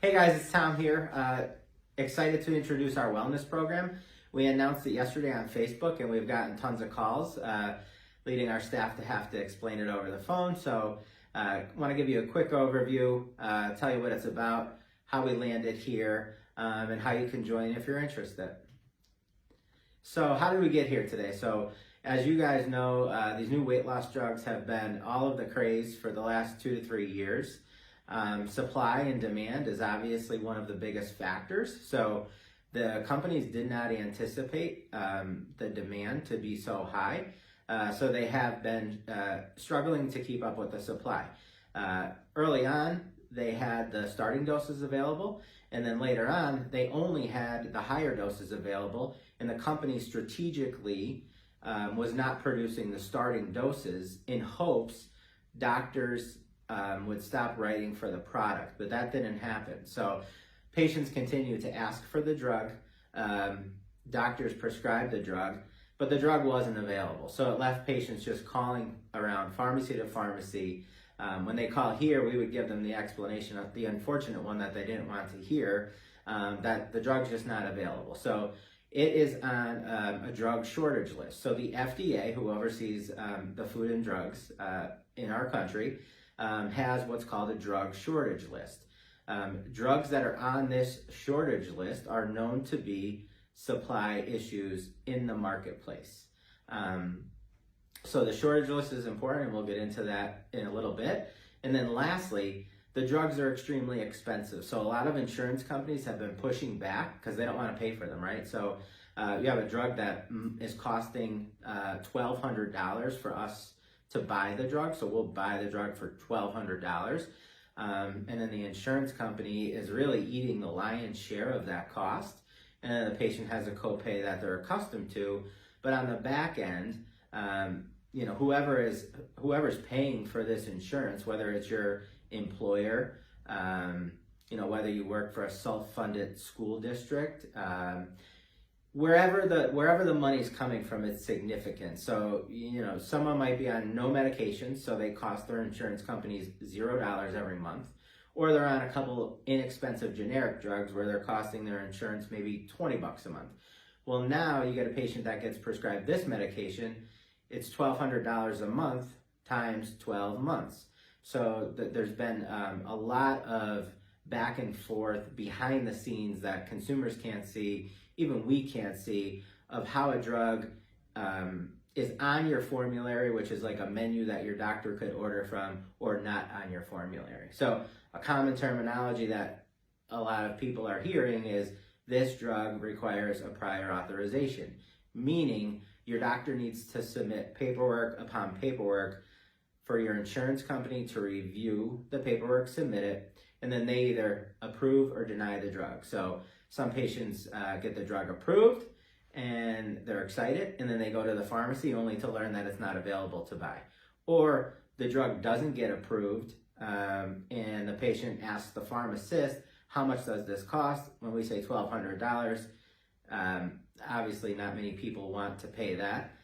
Hey guys, it's Tom here. Excited to introduce our wellness program. We announced it yesterday on Facebook and we've gotten tons of calls, leading our staff to have to explain it over the phone. So I want to give you a quick overview, tell you what it's about, how we landed here, and how you can join if you're interested. So how did we get here today? So as you guys know, these new weight loss drugs have been all of the craze for the last 2 to 3 years. Supply and demand is obviously one of the biggest factors. So the companies did not anticipate the demand to be so high. So they have been struggling to keep up with the supply. Early on, they had the starting doses available, and then later on, they only had the higher doses available, and the company strategically was not producing the starting doses in hopes doctors would stop writing for the product, but that didn't happen. So patients continued to ask for the drug, doctors prescribed the drug, but the drug wasn't available. So it left patients just calling around pharmacy to pharmacy. When they call here, we would give them the explanation of the unfortunate one that they didn't want to hear, that the drug's just not available. So it is on a drug shortage list. So the FDA, who oversees the food and drugs in our country, has what's called a drug shortage list. Drugs that are on this shortage list are known to be supply issues in the marketplace. So the shortage list is important, and we'll get into that in a little bit. And then lastly, the drugs are extremely expensive. So a lot of insurance companies have been pushing back because they don't want to pay for them, right? So you have a drug that is costing $1,200 for us to buy the drug. So we'll buy the drug for $1,200. And then the insurance company is really eating the lion's share of that cost. And then the patient has a copay that they're accustomed to. But on the back end, whoever's paying for this insurance, whether it's your employer, whether you work for a self-funded school district, wherever the money's coming from, it's significant. So, someone might be on no medication, so they cost their insurance companies $0 every month, or they're on a couple inexpensive generic drugs where they're costing their insurance maybe $20 a month. Well, now you get a patient that gets prescribed this medication, it's $1,200 a month times 12 months. So there's been a lot of back and forth behind the scenes that consumers can't see, even we can't see, of how a drug is on your formulary, which is like a menu that your doctor could order from, or not on your formulary. So a common terminology that a lot of people are hearing is this drug requires a prior authorization, meaning your doctor needs to submit paperwork upon paperwork for your insurance company to review the paperwork, submit it, and then they either approve or deny the drug. So some patients get the drug approved and they're excited, and then they go to the pharmacy only to learn that it's not available to buy. Or the drug doesn't get approved and the patient asks the pharmacist, how much does this cost? When we say $1,200, obviously not many people want to pay that.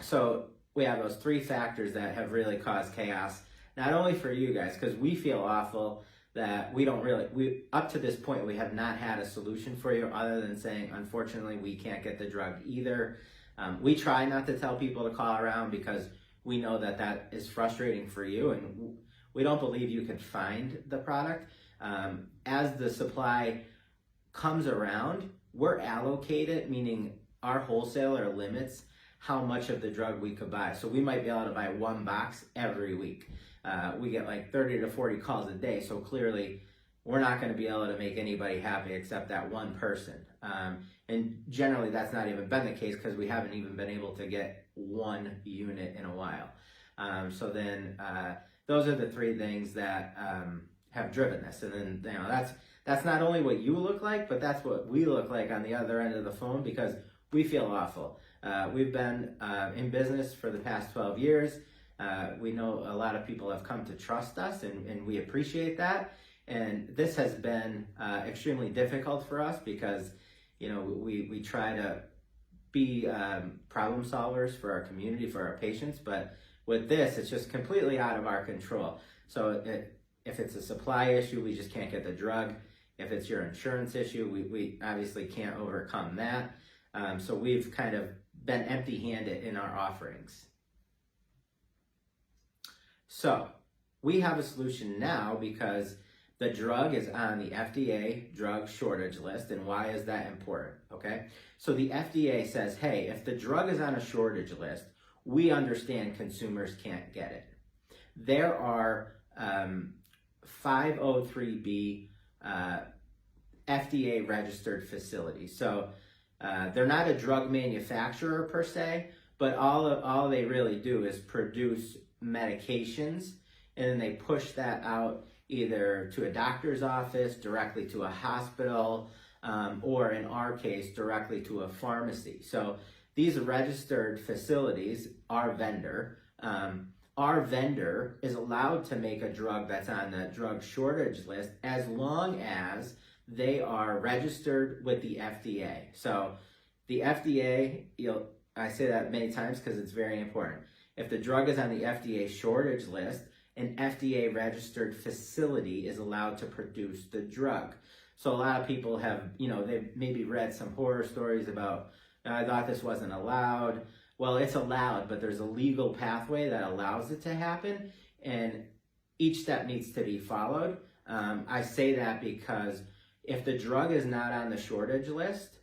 So we have those three factors that have really caused chaos, not only for you guys, because we feel awful that up to this point, we have not had a solution for you other than saying, unfortunately, we can't get the drug either. We try not to tell people to call around because we know that is frustrating for you, and we don't believe you can find the product. As the supply comes around, we're allocated, meaning our wholesaler limits how much of the drug we could buy. So we might be able to buy one box every week. We get like 30 to 40 calls a day. So clearly we're not going to be able to make anybody happy except that one person. And generally that's not even been the case because we haven't even been able to get one unit in a while. So then those are the three things that have driven this. And then, that's not only what you look like, but that's what we look like on the other end of the phone because we feel awful. We've been in business for the past 12 years. We know a lot of people have come to trust us, and we appreciate that. And this has been extremely difficult for us because, we try to be problem solvers for our community, for our patients, but with this, it's just completely out of our control. So If it's a supply issue, we just can't get the drug. If it's your insurance issue, we obviously can't overcome that. So we've kind of been empty-handed in our offerings. So we have a solution now because the drug is on the FDA drug shortage list. And why is that important? Okay, so the FDA says, hey, if the drug is on a shortage list, we understand consumers can't get it. There are 503B FDA registered facilities. So they're not a drug manufacturer per se, but all they really do is produce medications, and then they push that out either to a doctor's office, directly to a hospital, or in our case, directly to a pharmacy. So these registered facilities, our vendor is allowed to make a drug that's on the drug shortage list as long as they are registered with the FDA. So the FDA, I say that many times because it's very important. If the drug is on the FDA shortage list, an FDA registered facility is allowed to produce the drug. So a lot of people have, they've maybe read some horror stories about, I thought this wasn't allowed. Well, it's allowed, but there's a legal pathway that allows it to happen, and each step needs to be followed. I say that because if the drug is not on the shortage list,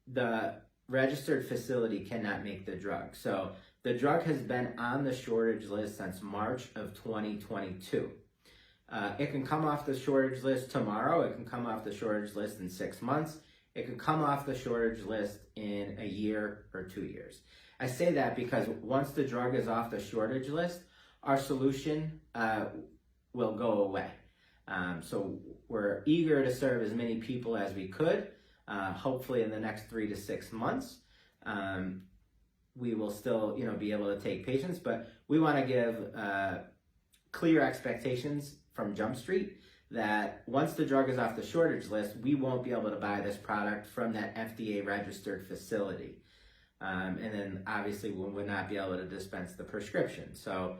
the registered facility cannot make the drug. So the drug has been on the shortage list since March of 2022. It can come off the shortage list tomorrow. It can come off the shortage list in 6 months. It could come off the shortage list in a year or 2 years. I say that because once the drug is off the shortage list, our solution will go away. So we're eager to serve as many people as we could. Hopefully in the next 3 to 6 months, we will still, be able to take patients, but we want to give clear expectations from Jump Street that once the drug is off the shortage list, we won't be able to buy this product from that FDA registered facility. And then obviously we would not be able to dispense the prescription. So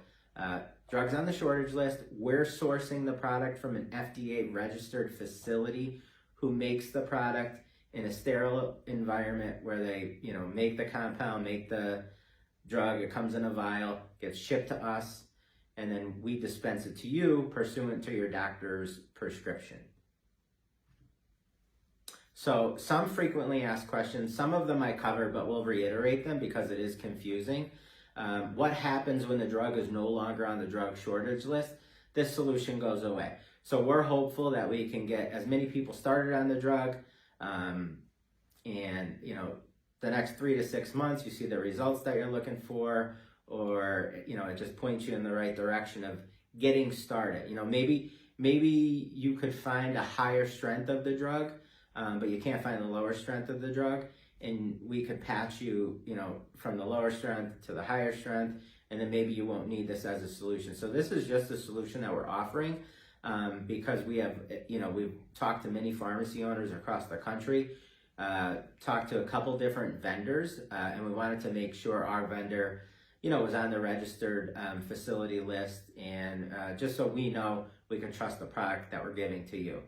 drugs on the shortage list, we're sourcing the product from an FDA registered facility who makes the product in a sterile environment where they, make the compound, make the drug, it comes in a vial, gets shipped to us, and then we dispense it to you pursuant to your doctor's prescription. So some frequently asked questions, some of them I covered, but we'll reiterate them because it is confusing. What happens when the drug is no longer on the drug shortage list? This solution goes away. So we're hopeful that we can get as many people started on the drug, and the next 3 to 6 months, you see the results that you're looking for, or, it just points you in the right direction of getting started. Maybe you could find a higher strength of the drug, but you can't find the lower strength of the drug, and we could patch you, from the lower strength to the higher strength, and then maybe you won't need this as a solution. So this is just a solution that we're offering, because we have, we've talked to many pharmacy owners across the country, talked to a couple different vendors, and we wanted to make sure our vendor, was on the registered facility list, and just so we know we can trust the product that we're giving to you.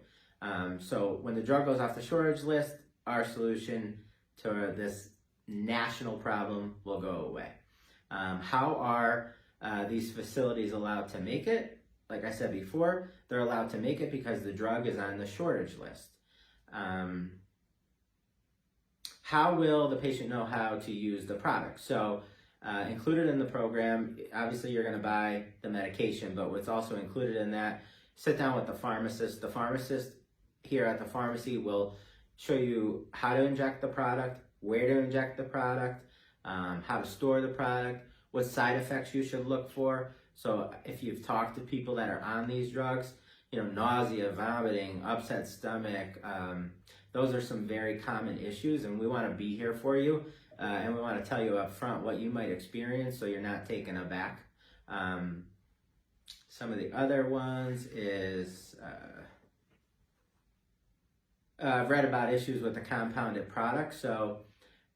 So when the drug goes off the shortage list, our solution to this national problem will go away. How are these facilities allowed to make it? Like I said before, they're allowed to make it because the drug is on the shortage list. How will the patient know how to use the product? So included in the program, obviously you're going to buy the medication, but what's also included in that, sit down with the pharmacist. The pharmacist here at the pharmacy will show you how to inject the product, where to inject the product, how to store the product, what side effects you should look for. So if you've talked to people that are on these drugs, nausea, vomiting, upset stomach, those are some very common issues, and we want to be here for you, and we want to tell you up front what you might experience so you're not taken aback. Some of the other ones is, I've read about issues with the compounded product. So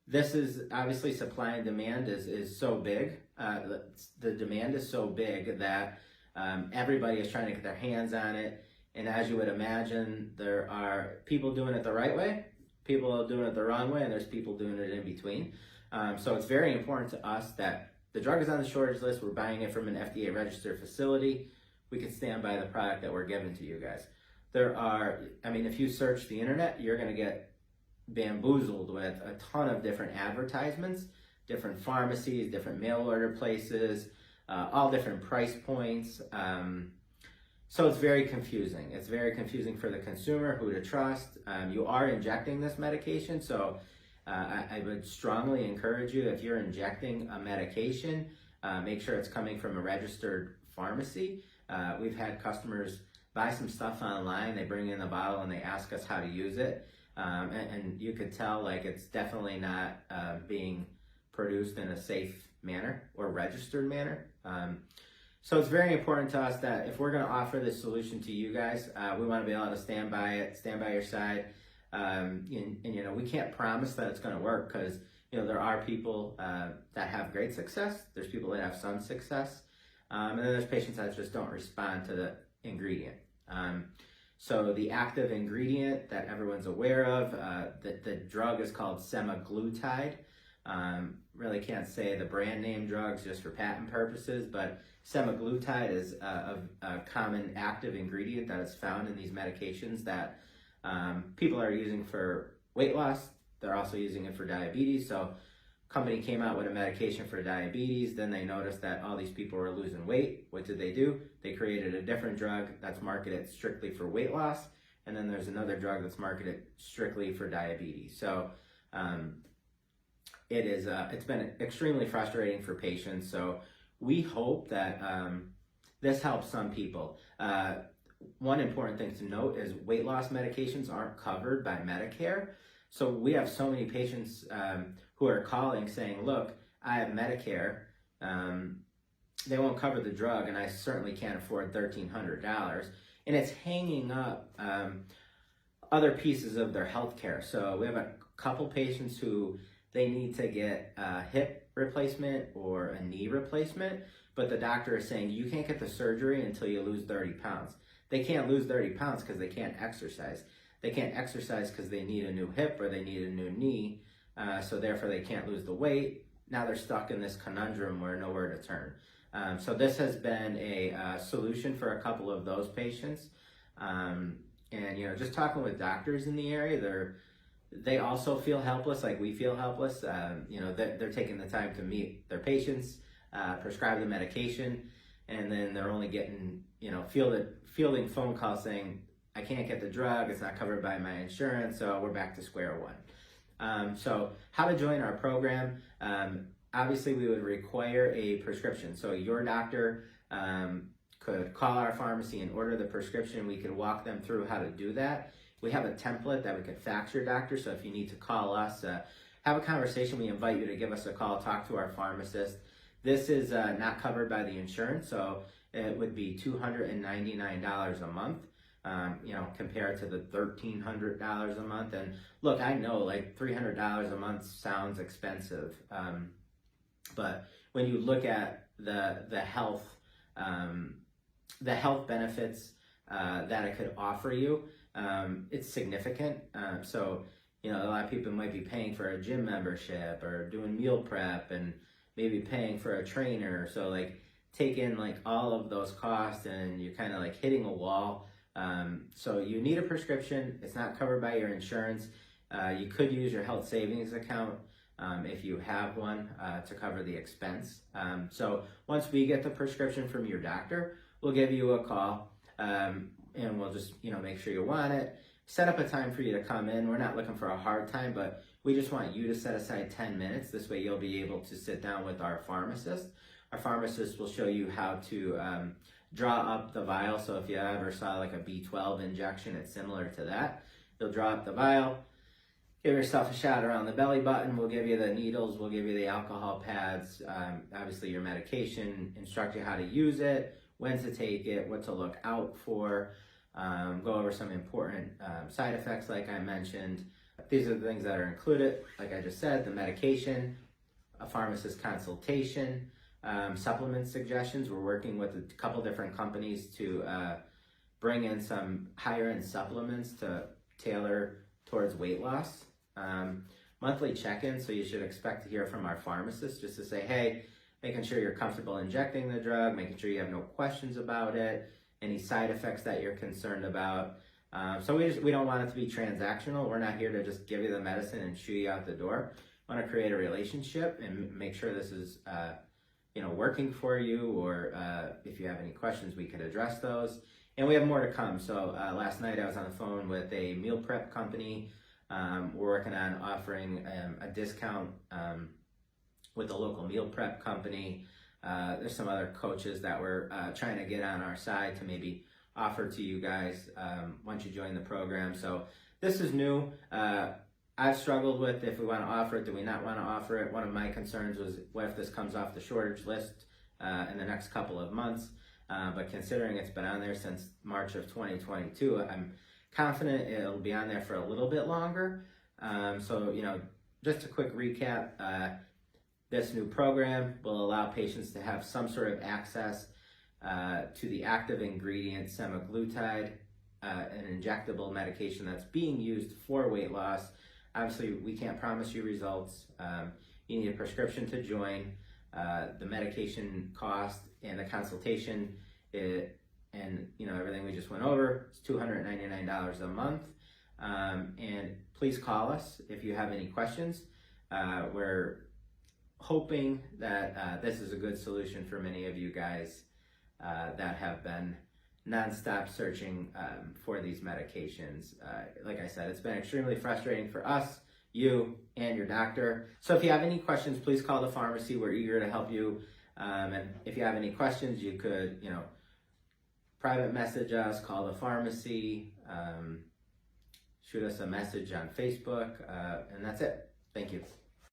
this is obviously supply and demand is so big. The demand is so big that Everybody is trying to get their hands on it. And as you would imagine, there are people doing it the right way, people doing it the wrong way, and there's people doing it in between. So it's very important to us that the drug is on the shortage list. We're buying it from an FDA registered facility. We can stand by the product that we're giving to you guys. If you search the internet, you're going to get bamboozled with a ton of different advertisements, different pharmacies, different mail order places, all different price points. So it's very confusing. It's very confusing for the consumer who to trust. You are injecting this medication, so I would strongly encourage you, if you're injecting a medication, make sure it's coming from a registered pharmacy. We've had customers buy some stuff online, they bring in the bottle and they ask us how to use it. And you could tell like it's definitely not being produced in a safe manner or registered manner. So it's very important to us that if we're going to offer this solution to you guys, we want to be able to stand by it, stand by your side. We can't promise that it's going to work because, there are people that have great success. There's people that have some success. And then there's patients that just don't respond to the ingredient. So the active ingredient that everyone's aware of, the drug is called semaglutide. Really can't say the brand name drugs just for patent purposes, but semaglutide is a common active ingredient that is found in these medications that people are using for weight loss. They're also using it for diabetes. So company came out with a medication for diabetes, then they noticed that all these people were losing weight. What did? They created a different drug that's marketed strictly for weight loss, and then there's another drug that's marketed strictly for diabetes. So it's been extremely frustrating for patients. So we hope that this helps some people. One important thing to note is weight loss medications aren't covered by Medicare. So we have so many patients who are calling saying, look, I have Medicare. They won't cover the drug, and I certainly can't afford $1,300. And it's hanging up other pieces of their health care. So we have a couple patients who they need to get a hip replacement or a knee replacement, but the doctor is saying you can't get the surgery until you lose 30 pounds. They can't lose 30 pounds because they can't exercise. They can't exercise because they need a new hip or they need a new knee, so therefore they can't lose the weight. Now they're stuck in this conundrum where nowhere to turn. So this has been a solution for a couple of those patients. Just talking with doctors in the area, they also feel helpless like we feel helpless. They're taking the time to meet their patients, prescribe the medication, and then they're only getting, fielding phone calls saying, I can't get the drug, it's not covered by my insurance, so we're back to square one. So how to join our program? Obviously, we would require a prescription. So your doctor could call our pharmacy and order the prescription. We could walk them through how to do that. We have a template that we could fax your doctor, so if you need to call us, have a conversation, we invite you to give us a call, talk to our pharmacist. This is not covered by the insurance, so it would be $299 a month, compared to the $1,300 a month. And look, I know like $300 a month sounds expensive, but when you look at the health benefits that it could offer you, it's significant. A lot of people might be paying for a gym membership or doing meal prep and maybe paying for a trainer. So like take in like all of those costs and you're kind of like hitting a wall. So you need a prescription. It's not covered by your insurance. You could use your health savings account if you have one to cover the expense. So once we get the prescription from your doctor, we'll give you a call. And we'll just, make sure you want it. Set up a time for you to come in. We're not looking for a hard time, but we just want you to set aside 10 minutes. This way you'll be able to sit down with our pharmacist. Our pharmacist will show you how to draw up the vial. So if you ever saw like a B12 injection, it's similar to that. You'll draw up the vial, give yourself a shot around the belly button. We'll give you the needles. We'll give you the alcohol pads, obviously your medication, instruct you how to use it, when to take it, what to look out for, go over some important side effects like I mentioned. These are the things that are included, like I just said, the medication, a pharmacist consultation, supplement suggestions. We're working with a couple different companies to bring in some higher end supplements to tailor towards weight loss. Monthly check-in, so you should expect to hear from our pharmacist just to say, hey, making sure you're comfortable injecting the drug, making sure you have no questions about it, any side effects that you're concerned about. So we don't want it to be transactional. We're not here to just give you the medicine and shoo you out the door. We want to create a relationship and make sure this is working for you, or if you have any questions, we could address those. And we have more to come. So last night I was on the phone with a meal prep company. We're working on offering a discount with a local meal prep company. There's some other coaches that we're trying to get on our side to maybe offer to you guys once you join the program. So this is new. I've struggled with if we want to offer it, do we not want to offer it? One of my concerns was, what if this comes off the shortage list in the next couple of months? But considering it's been on there since March of 2022, I'm confident it'll be on there for a little bit longer. So, just a quick recap. This new program will allow patients to have some sort of access to the active ingredient semaglutide, an injectable medication that's being used for weight loss. Obviously, we can't promise you results. You need a prescription to join. The medication cost and the consultation, and everything we just went over, it's $299 a month. And please call us if you have any questions. We're hoping that this is a good solution for many of you guys that have been nonstop searching for these medications. Like I said, it's been extremely frustrating for us, you, and your doctor. So if you have any questions, please call the pharmacy. We're eager to help you. And if you have any questions, you could, private message us, call the pharmacy, shoot us a message on Facebook, and that's it. Thank you.